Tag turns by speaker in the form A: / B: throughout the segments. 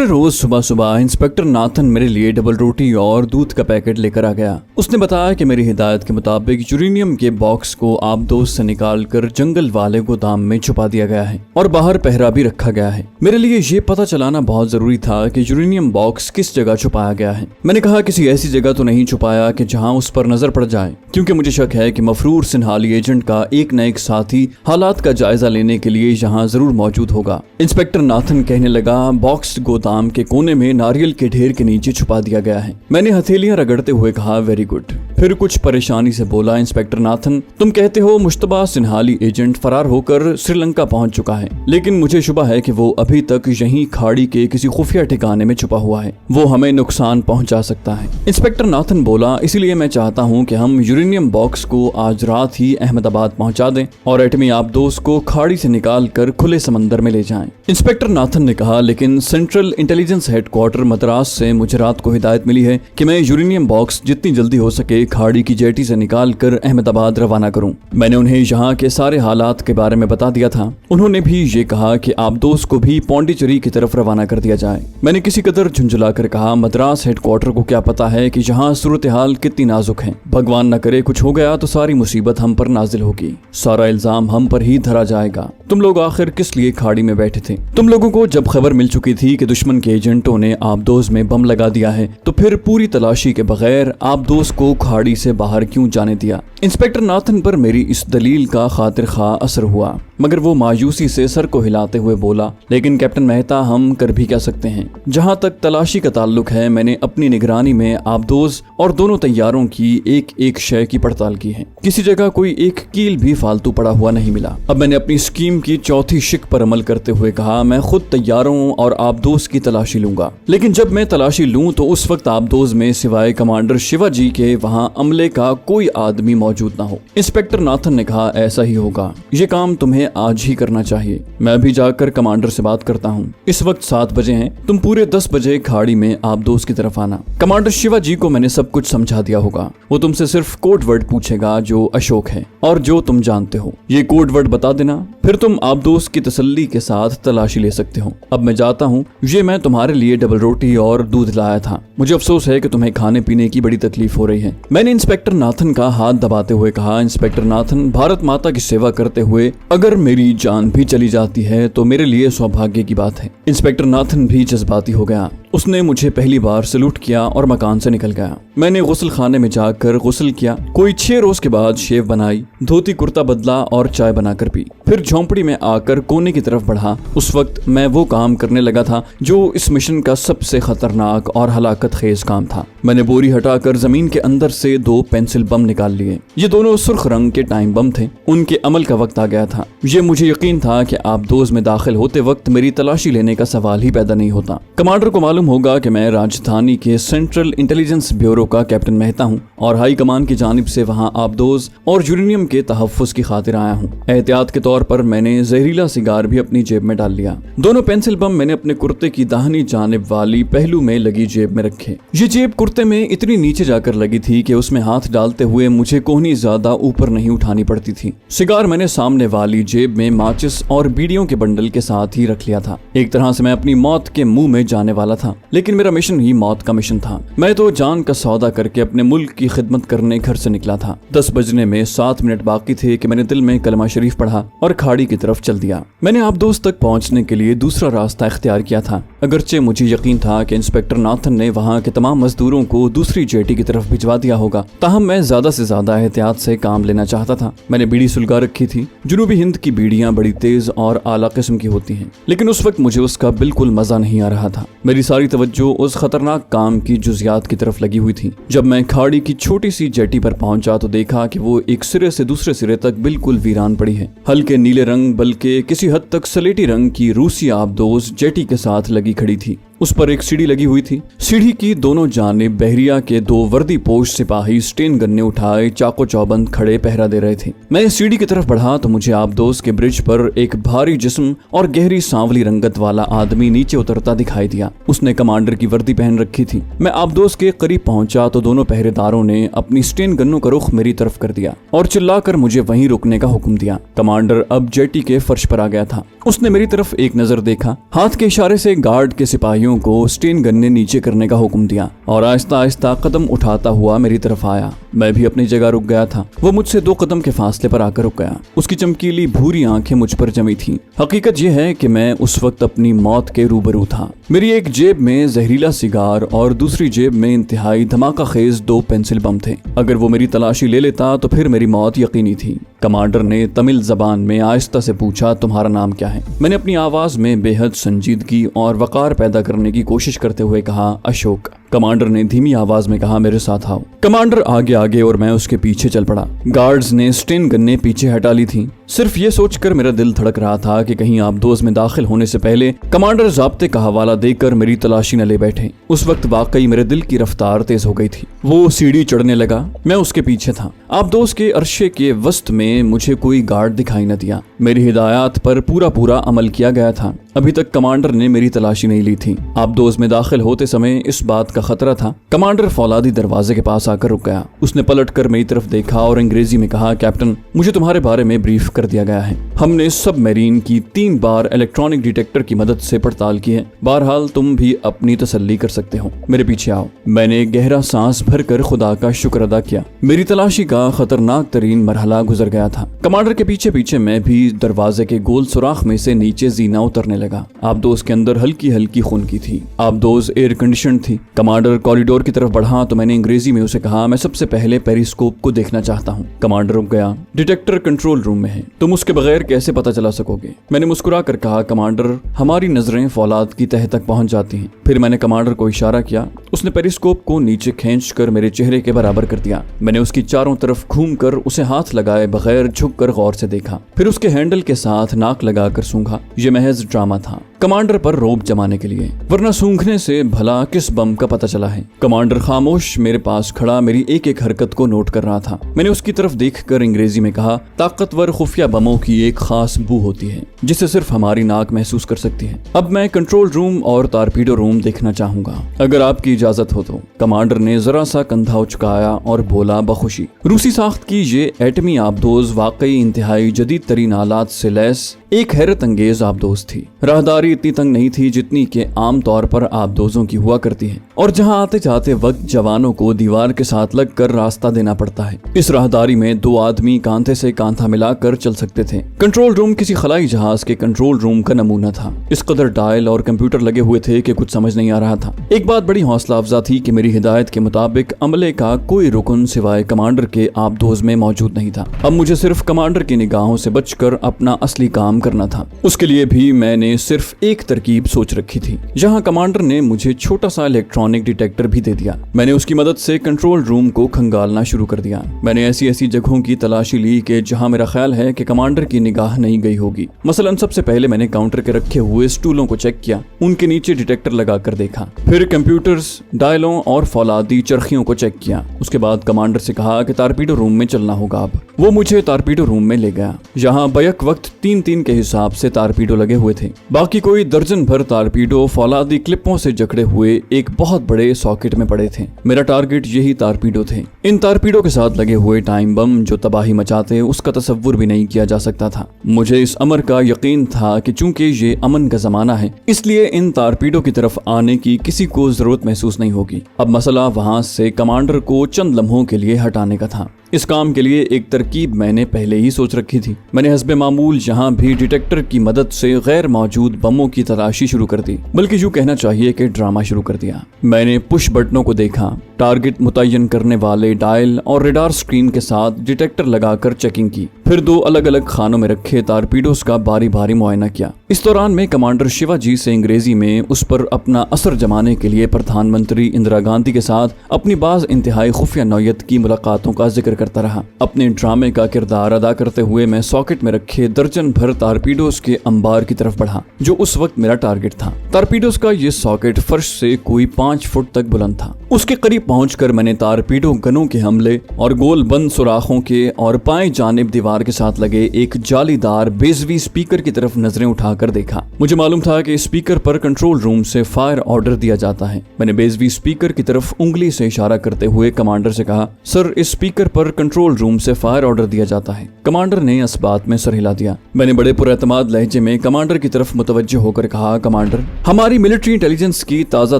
A: दूसरे रोज सुबह सुबह इंस्पेक्टर नाथन मेरे लिए डबल रोटी और दूध का पैकेट लेकर आ गया। उसने बताया कि मेरी हिदायत के मुताबिक यूरेनियम के बॉक्स को आबदोज से निकालकर जंगल वाले गोदाम में छुपा दिया गया है और बाहर पहरा भी रखा गया है। मेरे लिए ये पता चलाना बहुत जरूरी था कि यूरेनियम बॉक्स किस जगह छुपाया गया है। मैंने कहा किसी ऐसी जगह तो नहीं छुपाया कि जहां उस पर नजर पड़ जाए, क्योंकि मुझे शक है कि मफरूर सिन्हाली एजेंट का एक न एक साथी हालात का जायजा लेने के लिए यहाँ जरूर मौजूद होगा। इंस्पेक्टर नाथन कहने लगा, बॉक्स गोदाम के कोने में नारियल के ढेर के नीचे छुपा दिया गया है। मैंने हथेलियां रगड़ते हुए कहा, वेरी गुड। फिर कुछ परेशानी से बोला, इंस्पेक्टर नाथन, तुम कहते हो मुश्तबा सिन्हाली एजेंट फरार होकर श्रीलंका पहुंच चुका है, लेकिन मुझे शुबा है कि वो अभी तक यहीं खाड़ी के किसी खुफिया ठिकाने में छुपा हुआ है। वो हमें नुकसान पहुंचा सकता है। इंस्पेक्टर नाथन बोला, इसलिए मैं चाहता हूं कि हम यूरेनियम बॉक्स को आज रात ही अहमदाबाद पहुंचा दें और एटमी आबदोज को खाड़ी से निकाल कर खुले समंदर में ले जाएं। इंस्पेक्टर नाथन ने कहा, लेकिन सेंट्रल इंटेलिजेंस हेडक्वार्टर मद्रास से मुझे रात को हिदायत मिली है कि मैं यूरेनियम बॉक्स जितनी जल्दी हो सके खाड़ी की जेटी से निकाल कर अहमदाबाद रवाना करूं। मैंने उन्हें यहाँ के सारे हालात के बारे में बता दिया था। उन्होंने भी ये कहा कि आबदोज को भी पौंडीचेरी की तरफ रवाना कर दिया जाए। मैंने किसी कदर झुंझुला कर कहा, मद्रास हेडक्वार्टर को क्या पता है कि यहाँ सूरत हाल कितनी नाजुक है। भगवान न करे कुछ हो गया तो सारी मुसीबत हम पर नाजिल होगी, सारा इल्जाम हम पर ही धरा जाएगा। तुम लोग आखिर किस लिए खाड़ी में बैठे थे? तुम लोगों को जब खबर मिल चुकी थी कि दुश्मन के एजेंटों ने आबदोज में बम लगा दिया है, तो फिर पूरी तलाशी के बगैर आबदोज को खाड़ी से बाहर क्यों जाने दिया? इंस्पेक्टर नाथन पर मेरी इस दलील का खातिर खा असर हुआ, मगर वो मायूसी से सर को हिलाते हुए बोला, लेकिन कैप्टन मेहता, हम कर भी क्या सकते हैं? जहां तक तलाशी का ताल्लुक है, मैंने अपनी निगरानी में आबदोज और दोनों तैयारों की एक एक शय की पड़ताल की है। किसी जगह कोई एक कील भी फालतू पड़ा हुआ नहीं मिला। अब मैंने अपनी स्कीम की चौथी शिक पर अमल करते हुए कहा, मैं खुद तैयारों और आबदोज की तलाशी लूंगा, लेकिन जब मैं तलाशी लूं तो उस वक्त आबदोज में सिवाय कमांडर शिवाजी के वहां अमले का कोई आदमी मौजूद ना हो। इंस्पेक्टर नाथन ने कहा, ऐसा ही होगा। ये काम तुम्हें आज ही करना चाहिए। मैं भी जाकर कमांडर से बात करता हूँ। इस वक्त 7 बजे हैं, तुम पूरे 10 बजे खाड़ी में आबदोज की तरफ आना। कमांडर शिवाजी को मैंने सब कुछ समझा दिया होगा। वो तुमसे सिर्फ कोड वर्ड पूछेगा जो अशोक है और जो तुम जानते हो। ये कोड वर्ड बता देना, फिर तुम आबदोज की तसल्ली के साथ तलाशी ले सकते हो। अब मैं जाता हूँ। ये मैं तुम्हारे लिए डबल रोटी और दूध लाया था। मुझे अफसोस है कि तुम्हें खाने पीने की बड़ी तकलीफ हो रही है। मैंने इंस्पेक्टर नाथन का हाथ दबाते हुए कहा, इंस्पेक्टर नाथन, भारत माता की सेवा करते हुए अगर मेरी जान भी चली जाती है तो मेरे लिए सौभाग्य की बात है। इंस्पेक्टर नाथन भी जज्बाती हो गया। उसने मुझे पहली बार सलूट किया और मकान से निकल गया। मैंने गुस्ल खाने में जाकर गुस्ल किया। कोई 6 रोज के बाद शेव बनाई, धोती कुर्ता बदला और चाय बनाकर पी। फिर झोंपड़ी में आकर कोने की तरफ बढ़ा। उस वक्त मैं वो काम करने लगा था जो इस मिशन का सबसे खतरनाक और हलाकत खेज काम था। मैंने बोरी हटाकर जमीन के अंदर से 2 पेंसिल बम निकाल लिए। ये दोनों सुर्ख रंग के टाइम बम थे। उनके अमल का वक्त आ गया था। ये मुझे यकीन था कि आबदोज में दाखिल होते वक्त मेरी तलाशी लेने का सवाल ही पैदा नहीं होता। कमांडर को मालूम होगा कि मैं राजधानी के सेंट्रल इंटेलिजेंस ब्यूरो का कैप्टन मेहता हूँ और हाई कमान की जानिब से वहाँ आबदोज और यूरेनियम के तहफ्फुज की खातिर आया हूँ। एहतियात के तौर पर मैंने जहरीला सिगार भी अपनी जेब में डाल लिया। दोनों पेंसिल बम मैंने अपने कुर्ते की दाहिनी जानिब वाली पहलू में लगी जेब में रखे। ये जेब कुर्ते में इतनी नीचे जाकर लगी थी कि उसमें हाथ डालते हुए मुझे कोहनी ज्यादा ऊपर नहीं उठानी पड़ती थी। सिगार मैंने सामने वाली जेब में माचिस और बीड़ियों के बंडल के साथ ही रख लिया था। एक तरह से मैं अपनी मौत के मुंह में जाने वाला था, लेकिन मेरा मिशन ही मौत का मिशन था। मैं तो जान का सौदा करके अपने मुल्क की खिदमत करने घर से निकला था। 10 बजने में 7 मिनट बाकी थे कि मैंने दिल में कलमा शरीफ पढ़ा और खाड़ी की तरफ चल दिया। मैंने आबदोज तक पहुंचने के लिए दूसरा रास्ता इख्तियार किया था, अगरचे मुझे यकीन था कि इंस्पेक्टर नाथन ने वहां के तमाम मजदूरों को दूसरी जेटी की तरफ भिजवा दिया होगा। ताहम मैं ज्यादा से ज्यादा एहतियात से काम लेना चाहता था। मैंने बीड़ी सुलगा रखी थी। जनूबी हिंद की बीड़ियां बड़ी तेज और आला किस्म की होती हैं, लेकिन उस वक्त मुझे उसका बिल्कुल मजा नहीं आ रहा था। मेरी सारी तवज्जो उस खतरनाक काम की जुजियात की तरफ लगी हुई थी। जब मैं खाड़ी की छोटी सी जेटी पर पहुंचा तो देखा कि वो एक सिरे से दूसरे सिरे तक बिल्कुल वीरान पड़ी है। हल्के नीले रंग बल्कि किसी हद तक सलेटी रंग की रूसी आबदोज जेटी के साथ लगी खड़ी थी। उस पर एक सीढ़ी लगी हुई थी। सीढ़ी की दोनों जानिब बहरिया के 2 वर्दी पोश सिपाही स्टेन गन्ने उठाए चाको चौबंद खड़े पहरा दे रहे थे। मैं सीढ़ी की तरफ बढ़ा तो मुझे आबदोज के ब्रिज पर एक भारी जिस्म और गहरी सांवली रंगत वाला आदमी नीचे उतरता दिखाई दिया। उसने कमांडर की वर्दी पहन रखी थी। मैं आबदोज के करीब पहुंचा तो दोनों पहरेदारों ने अपनी स्टेन गन्नों का रुख मेरी तरफ कर दिया और चिल्लाकर मुझे वहीं रुकने का हुक्म दिया। कमांडर अब जेटी के फर्श पर आ गया था। उसने मेरी तरफ एक नजर देखा, हाथ के इशारे से गार्ड के सिपाहियों को स्टेन गन ने नीचे करने का हुक्म दिया और आहिस्ता आहिस्ता कदम उठाता हुआ मेरी तरफ आया। मैं भी अपनी जगह रुक गया था। वो मुझसे 2 कदम के फासले पर आकर रुक गया। उसकी चमकीली भूरी आंखें मुझ पर जमी थीं। हकीकत यह है कि मैं उस वक्त अपनी मौत के रूबरू था। मेरी एक जेब में जहरीला सिगार और दूसरी जेब में इंतहाई धमाका खेज 2 पेंसिल बम थे। अगर वो मेरी तलाशी ले लेता तो फिर मेरी मौत यकीनी थी। कमांडर ने तमिल जबान में आहिस्ता से पूछा, तुम्हारा नाम क्या है? मैंने अपनी आवाज में बेहद संजीदगी और वकार पैदा करने की कोशिश करते हुए कहा, अशोक। कमांडर ने धीमी आवाज में कहा, मेरे साथ आओ। कमांडर आगे आगे और मैं उसके पीछे चल पड़ा। गार्ड्स ने स्टेन गन्ने पीछे हटा ली थी। सिर्फ ये सोचकर मेरा दिल धड़क रहा था कि कहीं आबदोज में दाखिल होने से पहले कमांडर ज़ाब्ते का हवाला देकर मेरी तलाशी न ले बैठे। उस वक्त वाकई मेरे दिल की रफ्तार तेज हो गई थी। वो सीढ़ी चढ़ने लगा, मैं उसके पीछे था। आबदोज के अरशे के वस्त में मुझे कोई गार्ड दिखाई न दिया। मेरी हिदायत पर पूरा अमल किया गया था। अभी तक कमांडर ने मेरी तलाशी नहीं ली थी। आबदोज में दाखिल होते समय इस बात का खतरा था। कमांडर फौलादी दरवाजे के पास आकर रुक गया। उसने पलटकर मेरी तरफ देखा और अंग्रेजी में कहा, कैप्टन, मुझे तुम्हारे बारे में ब्रीफ कर दिया गया है। हमने सबमरीन की 3 बार इलेक्ट्रॉनिक डिटेक्टर की मदद से पड़ताल की है। बहरहाल तुम भी अपनी तसल्ली कर सकते हो। मेरे पीछे आओ। मैंने गहरा सांस भरकर खुदा का शुक्र अदा किया। मेरी तलाशी का खतरनाक तरीन मरहला गुजर गया था। कमांडर के पीछे पीछे मैं भी दरवाजे के गोल सुराख में से नीचे जीना उतरने लगा। आबदोज के अंदर हल्की हल्की खूनकी थी। आबदोज एयर कंडीशन थी। कमांडर कॉरिडोर की तरफ बढ़ा तो मैंने अंग्रेजी में उसे कहा, मैं सबसे पहले पेरिस्कोप को देखना चाहता हूँ। कमांडर रुक गया। डिटेक्टर कंट्रोल रूम में है, तुम उसके बगैर कैसे पता चला सकोगे? मैंने मुस्कुरा कर कहा, कमांडर, हमारी नजरें फौलाद की तह तक पहुंच जाती हैं। फिर मैंने कमांडर को इशारा किया। उसने पेरिस्कोप को नीचे खींचकर मेरे चेहरे के बराबर कर दिया। मैंने उसकी चारों तरफ घूमकर उसे हाथ लगाए बगैर झुककर गौर से देखा। फिर उसके हैंडल के साथ नाक लगाकर सूंघा। ये महज ड्रामा था, कमांडर पर रौब जमाने के लिए, वरना सूंघने से भला किस बम का पता चला है। कमांडर खामोश मेरे पास खड़ा मेरी एक एक हरकत को नोट कर रहा था। मैंने उसकी तरफ देखकर अंग्रेजी में कहा, ताकतवर खुफिया बमों की एक खास बू होती है जिसे सिर्फ हमारी नाक महसूस कर सकती है। अब मैं कंट्रोल रूम और टारपीडो रूम देखना चाहूंगा, अगर आपकी इजाजत हो तो। कमांडर ने जरा सा कंधा उचकाया और बोला बखुशी, रूसी साख्त की ये एटमी आबदोज वाकई इंतहाई जदीद तरीन आलात से लैस एक हैरत अंगेज आबदोज थी। राहदारी इतनी तंग नहीं थी जितनी के आम तौर पर आबदोजों की हुआ करती है, और जहां आते जाते वक्त जवानों को दीवार के साथ लगकर रास्ता देना पड़ता है। इस राहदारी में 2 आदमी कांधे से कांधा मिलाकर चल सकते थे। कंट्रोल रूम किसी खलाई जहाज के कंट्रोल रूम का नमूना था। इस कदर डायल और कंप्यूटर लगे हुए थे कि कुछ समझ नहीं आ रहा था। एक बात बड़ी हौसला अफजा थी कि मेरी हिदायत के मुताबिक अमले का कोई रुकन सिवाय कमांडर के आबदोज में मौजूद नहीं था। अब मुझे सिर्फ कमांडर की निगाहों से बचकर अपना असली काम करना था। उसके लिए भी मैंने सिर्फ एक तरकीब सोच रखी थी। जहां कमांडर ने मुझे छोटा सा इलेक्ट्रॉनिक डिटेक्टर भी दे दिया, मैंने उसकी मदद से कंट्रोल रूम को खंगालना शुरू कर दिया। मैंने ऐसी जगहों की तलाशी ली कि जहां मेरा ख्याल है कि कमांडर की निगाह नहीं गई होगी। मसलन सबसे पहले मैंने काउंटर के रखे हुए स्टूलों को चेक किया, उनके नीचे डिटेक्टर लगाकर देखा। फिर कंप्यूटर्स, डायलों और फौलादी चरखियों को चेक किया। उसके बाद कमांडर से कहा कि टारपीडो रूम में चलना होगा। अब वो मुझे टारपीडो रूम में ले गया। यहाँ बैक वक्त 3-3 के हिसाब से टारपीडो लगे हुए थे। बाकी कोई दर्जन भर टारपीडो फौलादी क्लिपों से जकड़े हुए एक बहुत बड़े सॉकेट में पड़े थे। मेरा टारगेट यही टारपीडो थे। इन टारपीडो के साथ लगे हुए टाइम बम जो तबाही मचाते उसका तसव्वुर भी नहीं किया जा सकता था। मुझे इस अमर का यकीन था कि चूंकि ये अमन का जमाना है, इसलिए इन टारपीडो की तरफ आने की किसी को जरूरत महसूस नहीं होगी। अब मसला वहां से कमांडर को चंद लम्हों के लिए हटाने का था। इस काम के लिए एक तरकीब मैंने पहले ही सोच रखी थी। मैंने हस्बे मामूल यहाँ भी डिटेक्टर की मदद से गैर मौजूद बमों की तलाशी शुरू कर दी, बल्कि यूं कहना चाहिए कि ड्रामा शुरू कर दिया। मैंने पुश बटनों को देखा, टारगेट मुतय्यन करने वाले डायल और रेडार स्क्रीन के साथ डिटेक्टर लगाकर चेकिंग की। फिर 2 अलग अलग खानों में रखे टारपीडोस का बारी बारी मुआयना किया। इस दौरान मैं कमांडर शिवाजी से अंग्रेजी में उस पर अपना असर जमाने के लिए प्रधानमंत्री इंदिरा गांधी के साथ अपनी बाज इंतहाई खुफिया नौयत की मुलाकातों का जिक्र करता रहा। अपने ड्रामे का किरदार अदा करते हुए मैं सॉकेट में रखे दर्जन भर टारपीडोस के अंबार की तरफ बढ़ा, जो उस वक्त मेरा टारगेट था। टारपीडोस का ये सॉकेट फर्श से कोई 5 फुट तक बुलंद था। उसके करीब पहुंचकर मैंने टारपीडो गनों के हमले और गोल बंद सुराखों के और बाएं जानिब दीवार दीवार के साथ लगे एक जालीदार बेजवी स्पीकर की तरफ नजरें उठाकर देखा। मुझे मालूम था कि स्पीकर पर कंट्रोल रूम से फायर ऑर्डर दिया जाता है। मैंने बेजवी स्पीकर की तरफ उंगली से इशारा करते हुए कमांडर से कहा, सर इस स्पीकर पर कंट्रोल रूम से फायर ऑर्डर दिया जाता है। कमांडर ने इस बात में सर हिला दिया। मैंने बड़े पुरएतमाद लहजे में कमांडर की तरफ मुतवज्जो होकर कहा, कमांडर, हमारी मिलिट्री इंटेलिजेंस की ताज़ा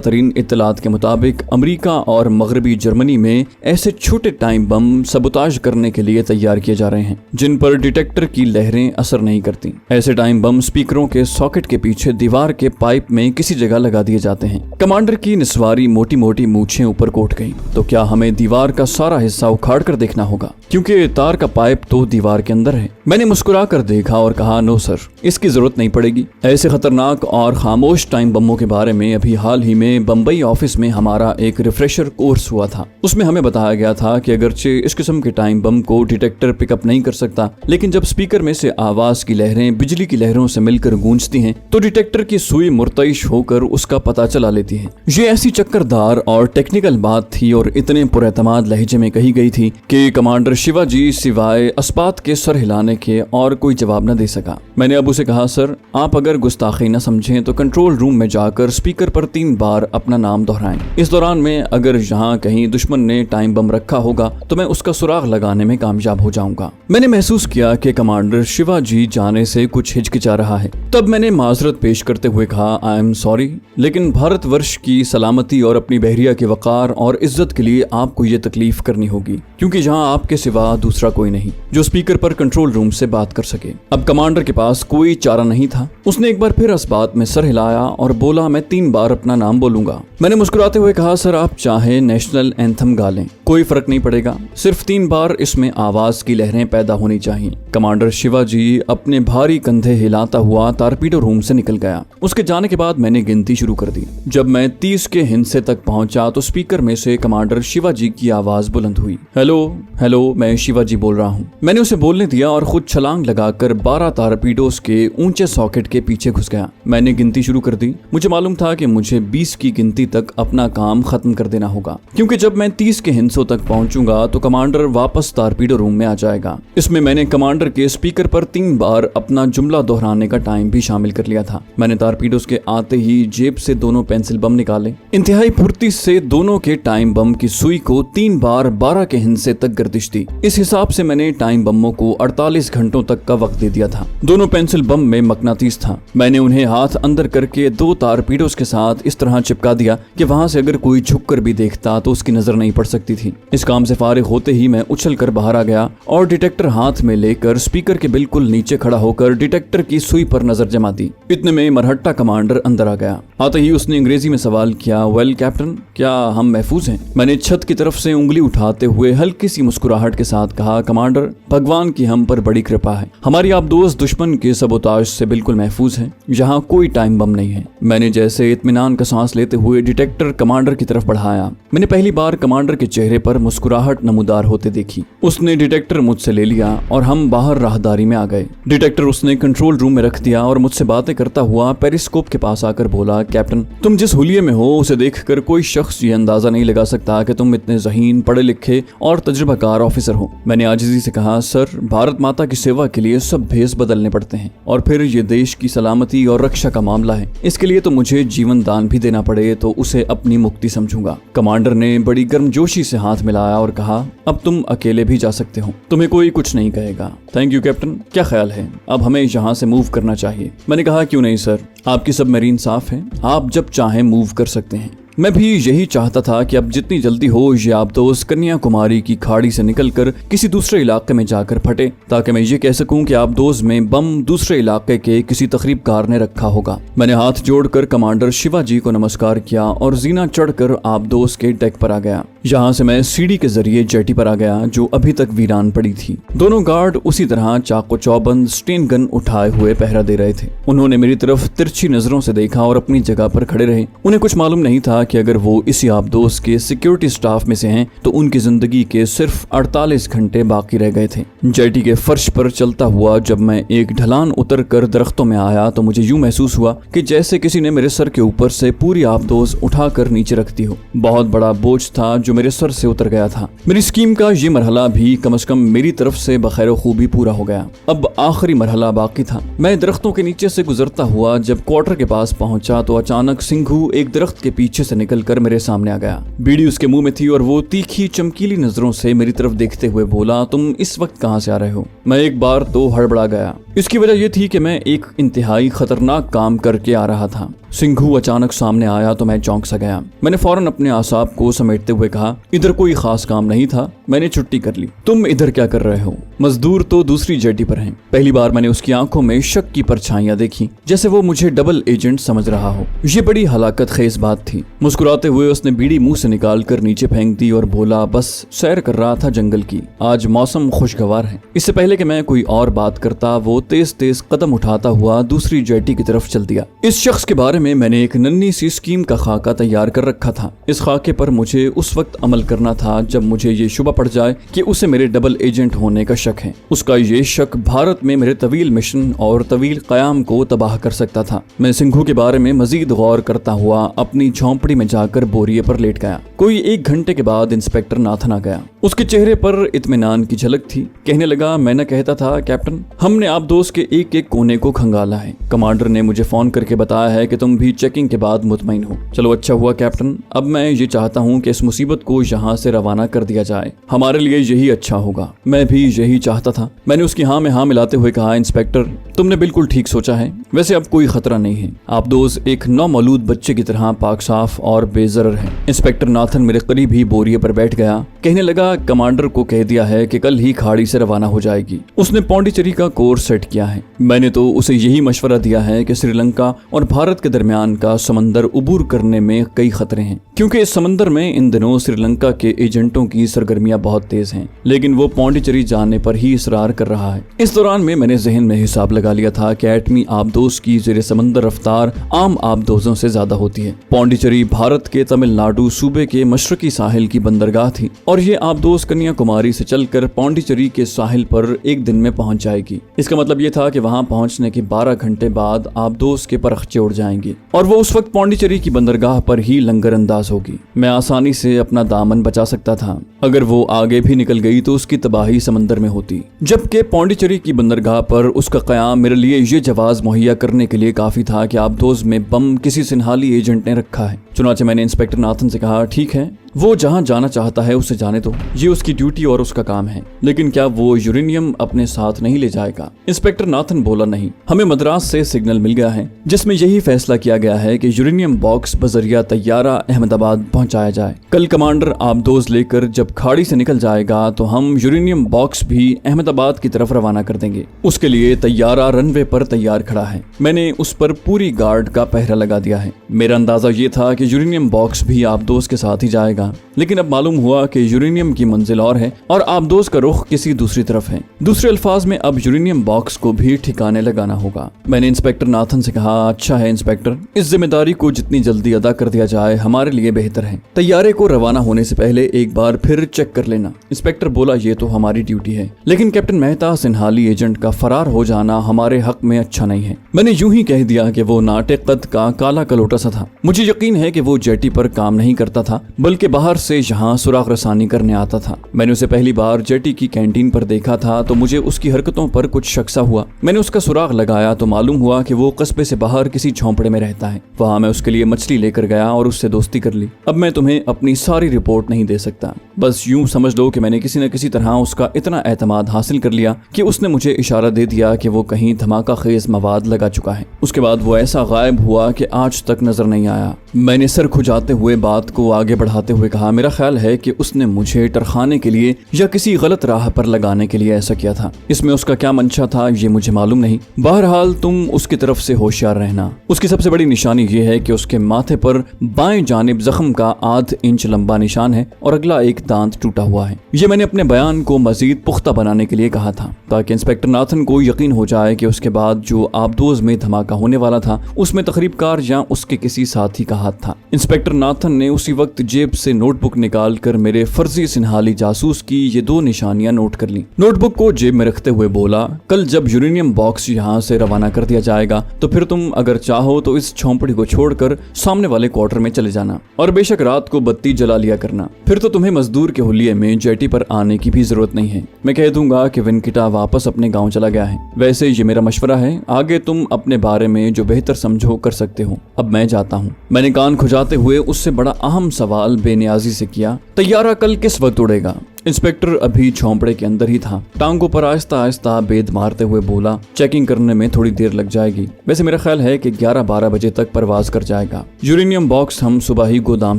A: तरीन इत्तलात के मुताबिक अमेरिका और मगरबी जर्मनी में ऐसे छोटे टाइम बम सबोताज करने के लिए तैयार किए जा रहे हैं जिन पर डिटेक्टर की लहरें असर नहीं करती। ऐसे टाइम बम स्पीकरों के सॉकेट के पीछे दीवार के पाइप में किसी जगह लगा दिए जाते हैं। कमांडर की निस्वारी मोटी मोटी मूछें ऊपर कोट गई। तो क्या हमें दीवार का सारा हिस्सा उखाड़ कर देखना होगा, क्योंकि तार का पाइप तो दीवार के अंदर है। मैंने मुस्कुरा कर देखा और कहा, नो सर, इसकी जरूरत नहीं पड़ेगी। ऐसे खतरनाक और खामोश टाइम बमों के बारे में अभी हाल ही में बम्बई ऑफिस में हमारा एक रिफ्रेशर कोर्स हुआ था। उसमें हमें बताया गया था कि अगरचे इस किस्म के टाइम बम को डिटेक्टर पिकअप नहीं कर सकता, लेकिन जब स्पीकर में से आवाज की लहरें बिजली की लहरों से मिलकर गूंजती हैं तो डिटेक्टर की सुई मुर्तइश होकर उसका पता चला लेती है। ये ऐसी चक्करदार और टेक्निकल बात थी और इतने पुरएतमाद लहजे में कही गई थी कि कमांडर शिवाजी सिवाय अस्पात के सर हिलाने के और कोई जवाब न दे सका। मैंने अब उसे कहा, सर आप अगर गुस्ताखी न समझें तो कंट्रोल रूम में जाकर स्पीकर पर 3 बार अपना नाम दोहराएं। इस दौरान में अगर यहाँ कहीं दुश्मन ने टाइम बम रखा होगा तो मैं उसका सुराग लगाने में कामयाब हो जाऊंगा। मैंने महसूस किया कि कमांडर शिवाजी जाने से कुछ हिचकिचा रहा है। तब मैंने माजरत पेश करते हुए कहा, आई एम सॉरी, लेकिन भारतवर्ष की सलामती और अपनी बहरिया के वकार और इज्जत के लिए आपको ये तकलीफ करनी होगी, क्योंकि यहाँ आपके सिवा दूसरा कोई नहीं जो स्पीकर पर कंट्रोल रूम से बात कर सके। अब कमांडर के पास कोई चारा नहीं था। उसने एक बार फिर इस बात में सर हिलाया और बोला, मैं 3 बार अपना नाम बोलूंगा। मैंने मुस्कुराते हुए कहा, सर आप चाहे नेशनल एंथम गा लें, कोई फर्क नहीं पड़ेगा, सिर्फ 3 बार इसमें आवाज की लहरें पैदा होनी चाहिए। कमांडर शिवाजी अपने भारी कंधे हिलाता हुआ टारपीडो रूम से निकल गया। उसके जाने के बाद मैंने गिनती शुरू कर दी। जब मैं 30 के हिस्से तक पहुंचा तो स्पीकर में से कमांडर शिवाजी की आवाज बुलंद हुई, हेलो हेलो, मैं शिवाजी बोल रहा हूँ। मैंने उसे बोलने दिया और खुद छलांग लगाकर 12 टारपीडोस के ऊंचे सॉकेट के पीछे घुस गया। मैंने गिनती शुरू कर दी। मुझे मालूम था कि मुझे 20 की गिनती तक अपना काम खत्म कर देना होगा, क्योंकि जब मैं 30 के हिस्सों तक पहुंचूंगा तो कमांडर वापस टारपीडो रूम में आ जाएगा। इसमें मैंने कमांडर के स्पीकर पर 3 बार अपना जुमला दोहराने का टाइम भी शामिल कर लिया था। मैंने टारपीडोस के आते ही जेब से 2 पेंसिल बम निकाले। इंतहाई फुर्ती से दोनों के टाइम बम की सुई को 3 बार 12 के हिस्से तक गर्दिश दी। इस हिसाब से मैंने टाइम बमों को 48 घंटों तक का वक्त दे दिया था। दोनों पेंसिल बम में मकनातीस था। मैंने उन्हें हाथ अंदर करके 2 टारपीडोस के साथ इस तरह चिपका दिया कि वहां से अगर कोई झुककर भी देखता तो उसकी नजर नहीं पड़ सकती थी। इस काम से फारिग होते ही मैं उछल कर बाहर आ गया और डिटेक्टर हाथ में लेकर स्पीकर के बिल्कुल नीचे खड़ा होकर डिटेक्टर की सुई पर नजर जमा दी। इतने में मरहट्टा कमांडर अंदर आ गया। आते ही उसने अंग्रेजी में सवाल किया, वेल कैप्टन, क्या हम महफूज हैं? मैंने छत की तरफ से उंगली उठाते हुए हल्की सी मुस्कुराहट के साथ कहा, कमांडर, भगवान की हम पर बड़ी कृपा है। हमारी आप दोस्त दुश्मन के सबोताज से बिल्कुल महफूज हैं। यहाँ कोई टाइम बम नहीं है। मैंने जैसे इत्मीनान का सांस लेते हुए डिटेक्टर कमांडर की तरफ बढ़ाया। मैंने पहली बार कमांडर के चेहरे पर मुस्कुराहट नमूदार होते देखी। उसने डिटेक्टर मुझसे ले लिया और हम बाहर राहदारी में आ गए। डिटेक्टर उसने कंट्रोल रूम में रख दिया और मुझसे बातें करता हुआ पेरिस्कोप के पास आकर बोला, कैप्टन, तुम जिस हुलिये में हो उसे देखकर कोई शख्स ये अंदाजा नहीं लगा सकता कि तुम इतने ज़हीन, पढ़े लिखे और तजुर्बाकार ऑफिसर हो। मैंने आजिज़ी से कहा, सर, भारत माता की सेवा के लिए सब भेस बदलने पड़ते हैं और फिर ये देश की सलामती और रक्षा का मामला है। इसके लिए तो मुझे जीवन दान भी देना पड़े तो उसे अपनी मुक्ति समझूंगा। कमांडर ने बड़ी गर्मजोशी से हाथ मिलाया और कहा, अब तुम अकेले भी जा सकते हो, तुम्हें कोई कुछ नहीं कहेगा। थैंक यू कैप्टन, क्या ख्याल है, अब हमें यहाँ से मूव करना चाहिए? मैंने कहा, क्यों नहीं सर, आपकी सबमरीन साफ है, आप जब चाहें मूव कर सकते हैं। मैं भी यही चाहता था कि अब जितनी जल्दी हो ये आप दोस्त कन्याकुमारी की खाड़ी से निकलकर किसी दूसरे इलाके में जाकर फटे, ताकि मैं ये कह सकूं कि आप दोस्त में बम दूसरे इलाके के किसी तकरीबकार ने रखा होगा। मैंने हाथ जोड़कर कमांडर शिवाजी को नमस्कार किया और जीना चढ़कर आप दोस्त के डेक पर आ गया। यहाँ से मैं सीढ़ी के जरिए जेटी पर आ गया जो अभी तक वीरान पड़ी थी। दोनों गार्ड उसी तरह चाको चौबंद स्टेन गन उठाए हुए पहरा दे रहे थे। उन्होंने मेरी तरफ तिरछी नजरों से देखा और अपनी जगह पर खड़े रहे। उन्हें कुछ मालूम नहीं था कि अगर वो इसी आबदोस के सिक्योरिटी स्टाफ में से हैं तो उनकी जिंदगी के सिर्फ 48 घंटे बाकी रह गए थे। जेटी के फर्श पर चलता हुआ जब मैं एक ढलान उतर कर दरख्तों में आया तो मुझे यूं महसूस हुआ कि जैसे किसी ने मेरे सर के ऊपर से पूरी आबदोस उठाकर नीचे रख दी हो। बहुत बड़ा बोझ था जो मेरे सर से उतर गया था। मेरी स्कीम का ये मरहला भी कम से कम मेरी तरफ से बखैर खूबी पूरा हो गया। अब आखिरी मरहला बाकी था। मैं दरख्तों के नीचे से गुजरता हुआ जब क्वार्टर के पास पहुंचा तो अचानक सिंघू एक दरख्त के पीछे से निकलकर मेरे सामने आ गया। बीड़ी उसके मुंह में थी और वो तीखी चमकीली नजरों से मेरी तरफ देखते हुए बोला, तुम इस वक्त कहाँ से आ रहे हो? मैं एक बार तो हड़बड़ा गया। इसकी वजह यह थी कि मैं एक इंतहाई खतरनाक काम करके आ रहा था। सिंघू अचानक सामने आया तो मैं चौंक सा गया। मैंने फौरन अपने आसाब को समेटते हुए कहा, इधर कोई खास काम नहीं था, मैंने छुट्टी कर ली। तुम इधर क्या कर रहे हो? मजदूर तो दूसरी जेटी पर हैं। पहली बार मैंने उसकी आंखों में शक की परछाइयां देखी, जैसे वो मुझे डबल एजेंट समझ रहा हो। ये बड़ी हलाकत खेज बात थी। मुस्कुराते हुए उसने बीड़ी मुंह से निकाल कर नीचे फेंक दी और बोला, बस सैर कर रहा था जंगल की, आज मौसम खुशगवार है। इससे पहले कि मैं कोई और बात करता वो तेज तेज कदम उठाता हुआ दूसरी जेटी की तरफ चल दिया। इस शख्स के बारे में मैंने एक नन्ही सी स्कीम का खाका तैयार कर रखा था। इस खाके पर मुझे उस वक्त अमल करना था जब मुझे ये शुबा पड़ जाए कि उसे मेरे डबल एजेंट होने का शक है। उसका ये शक भारत में मेरे तवील मिशन और तवील कयाम को तबाह कर सकता था। मैं सिंघू के बारे में मजीद गौर करता हुआ अपनी झोंपड़ी में जाकर बोरिये पर लेट गया। कोई 1 घंटे के बाद इंस्पेक्टर नाथन आ गया। उसके चेहरे पर इत्मीनान की झलक थी। कहने लगा, मैं न कहता था कैप्टन, हमने आप दोस्त के एक एक कोने को खंगाला है। कमांडर ने मुझे फोन करके बताया है कि तुम भी चेकिंग के बाद मुतमईन हो। चलो अच्छा हुआ कैप्टन, अब मैं ये चाहता हूँ कि इस मुसीबत को यहाँ से रवाना कर दिया जाए, हमारे लिए यही अच्छा होगा। मैं भी यही चाहता था। मैंने उसकी हाँ में हाँ मिलाते हुए कहा, इंस्पेक्टर तुमने बिल्कुल ठीक सोचा है। वैसे अब कोई खतरा नहीं है। आप दोस्त एक नौमौलूद बच्चे की तरह पाक साफ और बेजरर हैं। इंस्पेक्टर नाथन मेरे करीब ही बोरिये पर बैठ गया। कहने लगा, कमांडर को कह दिया है कि कल ही खाड़ी से रवाना हो जाएगी। उसने पौंडीचेरी का कोर्स सेट किया है। मैंने तो उसे यही मशवरा दिया है कि श्रीलंका और भारत के दरमियान का समंदर उबूर करने में कई खतरे हैं, क्योंकि इस समंदर में इन दिनों श्रीलंका के एजेंटों की सरगर्मियां बहुत तेज हैं। लेकिन वो पौंडीचेरी जाने पर ही इसरार कर रहा है। इस दौरान में मैंने जहन में हिसाब लगा लिया था कि एटमी आबदोज की जेर समंदर रफ्तार आम आबदोजों से ज्यादा होती है। पौंडीचेरी भारत के तमिलनाडु सूबे के मशरकी साहिल की बंदरगाह थी और ये आबदोज कन्याकुमारी से चलकर पौंडीचेरी के साहिल पर एक दिन में पहुंच जाएगी। इसका मतलब ये था कि वहां पहुंचने के 12 घंटे बाद आबदोज के परखचे उड़ जाएंगे और वो उस वक्त पौंडीचेरी की बंदरगाह पर ही लंगर अंदाज होगी। मैं आसानी से अपना दामन बचा सकता था। अगर वो आगे भी निकल गई तो उसकी तबाही समंदर में होती, जबकि पौंडीचेरी की बंदरगाह पर उसका कयाम मेरे लिए ये जवाज मुहैया करने के लिए काफी था कि आबदोज में बम किसी सिन्हाली एजेंट ने रखा है। चुनाचे मैंने इंस्पेक्टर नाथन से कहा, ठीक है, वो जहां जाना चाहता है उसे जाने दो, ये उसकी ड्यूटी और उसका काम है, लेकिन क्या वो यूरेनियम अपने साथ नहीं ले जाएगा? इंस्पेक्टर नाथन बोला, नहीं, हमें मद्रास से सिग्नल मिल गया है जिसमें यही फैसला किया गया है कि यूरेनियम बॉक्स बजरिया तैयारा अहमदाबाद पहुंचाया जाए। कल कमांडर आबदोज लेकर जब खाड़ी से निकल जाएगा तो हम यूरेनियम बॉक्स भी अहमदाबाद की तरफ रवाना कर देंगे। उसके लिए तैयारा रनवे पर तैयार खड़ा है। मैंने उस पर पूरी गार्ड का पहरा लगा दिया है। मेरा अंदाजा ये था कि यूरेनियम बॉक्स भी आबदोज के साथ ही जाएगा, लेकिन अब मालूम हुआ कि यूरेनियम की मंजिल और है और आबदोज का रुख किसी दूसरी तरफ है। दूसरे अल्फाज में अब यूरेनियम बॉक्स को भी ठिकाने लगाना होगा। मैंने इंस्पेक्टर नाथन से कहा, अच्छा है इंस्पेक्टर, इस जिम्मेदारी को जितनी जल्दी अदा कर दिया जाए हमारे लिए बेहतर है। तैयारे को रवाना होने से पहले एक बार फिर चेक कर लेना। इंस्पेक्टर बोला, ये तो हमारी ड्यूटी है, लेकिन कैप्टन मेहता सिन्हाली एजेंट का फरार हो जाना हमारे हक में अच्छा नहीं है। मैंने यूं ही कह दिया कि वो नाटे कद का काला कलोटा सा था। मुझे यकीन है कि वो जेटी पर काम नहीं करता था, बल्कि बाहर से यहाँ सुराग रसानी करने आता था। मैंने उसे पहली बार जेटी की कैंटीन पर देखा था तो मुझे उसकी हरकतों पर कुछ शक सा हुआ। मैंने उसका सुराग लगाया तो मालूम हुआ कि वो कस्बे से बाहर किसी झोंपड़े में रहता है। वहाँ मैं उसके लिए मछली लेकर गया और उससे दोस्ती कर ली। अब मैं तुम्हें अपनी सारी रिपोर्ट नहीं दे सकता, बस यूं समझ लो कि मैंने किसी न किसी तरह उसका इतना एतमाद हासिल कर लिया कि उसने मुझे इशारा दे दिया कि वो कहीं धमाका खेज मवाद लगा चुका है। उसके बाद वो ऐसा गायब हुआ कि आज तक नजर नहीं आया। मैंने सर खुजाते हुए बात को आगे बढ़ाते हुए कहा, मेरा ख्याल है कि उसने मुझे टरखाने के लिए या किसी गलत राह पर लगाने के लिए ऐसा किया था। इसमें उसका क्या मंशा था ये मुझे मालूम नहीं। बहरहाल तुम उसकी तरफ से होशियार रहना। उसकी सबसे बड़ी निशानी ये है कि उसके माथे पर बाएं जानिब जख्म का 1/2 इंच लंबा निशान है और अगला एक दांत टूटा हुआ है। ये मैंने अपने बयान को मजीद पुख्ता बनाने के लिए कहा था ताकि इंस्पेक्टर नाथन को यकीन हो जाए कि उसके बाद जो आबदोज में धमाका होने वाला था उसमें तकरीबकार या उसके किसी साथी का हाथ था। इंस्पेक्टर नाथन ने उसी वक्त जेब से से नोटबुक निकाल कर मेरे फर्जी सिन्हाली जासूस की ये 2 निशानियां नोट कर ली। नोटबुक को जेब में रखते हुए बोला, कल जब यूरेनियम बॉक्स यहाँ से रवाना कर दिया जाएगा तो फिर तुम अगर चाहो तो इस झोंपड़ी को छोड़कर सामने वाले क्वार्टर में चले जाना, और बेशक रात को बत्ती जला लिया करना। फिर तो तुम्हें मजदूर के हुलिये में जेटी पर आने की भी जरूरत नहीं है। मैं कह दूंगा कि विनकिटा वापस अपने गाँव चला गया है। वैसे ये मेरा मशवरा है, आगे तुम अपने बारे में जो बेहतर समझो कर सकते हो। अब मैं जाता हूँ। मैंने कान खुजाते हुए उससे बड़ा अहम सवाल बेनियाजी से किया, तैयारा कल किस वक्त उड़ेगा? इंस्पेक्टर अभी झोंपड़े के अंदर ही था। टांगों पर आहिस्ता आहिस्ता बेद मारते हुए बोला, चेकिंग करने में थोड़ी देर लग जाएगी। वैसे मेरा ख्याल है कि 11-12 बजे तक परवाज कर जाएगा। यूरेनियम बॉक्स हम सुबह ही गोदाम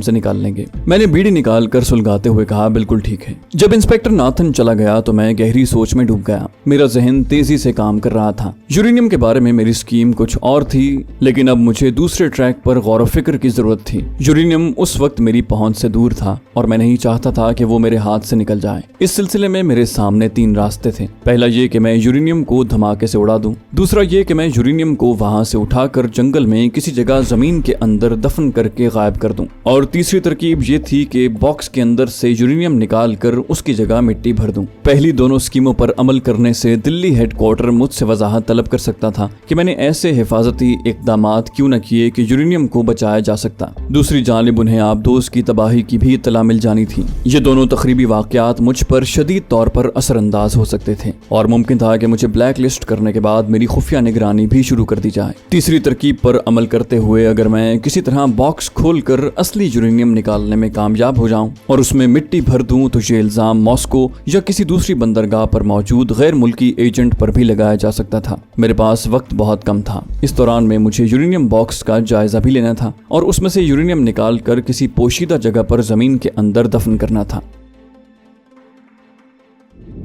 A: से निकाल लेंगे। मैंने बीड़ी निकाल कर सुलगाते हुए कहा, बिल्कुल ठीक है। जब इंस्पेक्टर नाथन चला गया तो मैं गहरी सोच में डूब गया। मेरा जहन तेजी से काम कर रहा था। यूरेनियम के बारे में मेरी स्कीम कुछ और थी, लेकिन अब मुझे दूसरे ट्रैक पर गौर फिक्र की जरूरत थी। यूरेनियम उस वक्त मेरी पहुंच से दूर था और मैं नहीं चाहता था कि वो मेरे हाथ से निकल जाए। इस सिलसिले में मेरे सामने 3 रास्ते थे। पहला ये कि मैं यूरेनियम को धमाके से उड़ा दूं। दूसरा ये कि मैं यूरेनियम को वहां से उठाकर जंगल में किसी जगह जमीन के अंदर दफन करके गायब कर दूं। और तीसरी तरकीब ये थी कि बॉक्स के अंदर से यूरेनियम निकाल कर उसकी जगह मिट्टी भर दूं। पहली दोनों स्कीमों पर अमल करने से दिल्ली हेडक्वार्टर मुझसे वजाहत तलब कर सकता था कि मैंने ऐसे हिफाजती इकदामात क्यों न किए कि यूरेनियम को बचाया जा सकता। दूसरी जानिब उन्हें आबदोस की तबाही की भी इत्तला मिल जानी थी। ये दोनों तकरीबी वाकयात मुझ पर शदीद तौर पर असरअंदाज हो सकते थे और मुमकिन था कि मुझे ब्लैक लिस्ट करने के बाद मेरी खुफिया निगरानी भी शुरू कर दी जाए। तीसरी तरकीब पर अमल करते हुए अगर मैं किसी तरह बॉक्स खोलकर असली यूरेनियम निकालने में कामयाब हो जाऊं और उसमें मिट्टी भर दूं तो ये इल्जाम मॉस्को या किसी दूसरी बंदरगाह पर मौजूद गैर मुल्की एजेंट पर भी लगाया जा सकता था। मेरे पास वक्त बहुत कम था। इस दौरान में मुझे यूरेनियम बॉक्स का जायजा भी लेना था और उसमें से यूरेनियम निकाल कर किसी पोशीदा जगह पर जमीन के अंदर दफन करना था।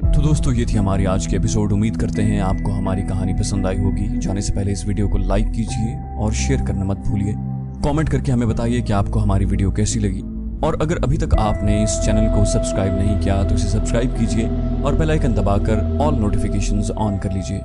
A: तो दोस्तों, ये थी हमारी आज की एपिसोड। उम्मीद करते हैं आपको हमारी कहानी पसंद आई होगी। जाने से पहले इस वीडियो को लाइक कीजिए और शेयर करना मत भूलिए। कमेंट करके हमें बताइए कि आपको हमारी वीडियो कैसी लगी, और अगर अभी तक आपने इस चैनल को सब्सक्राइब नहीं किया तो इसे सब्सक्राइब कीजिए और बेल आइकन दबाकर ऑल नोटिफिकेशंस ऑन कर लीजिए।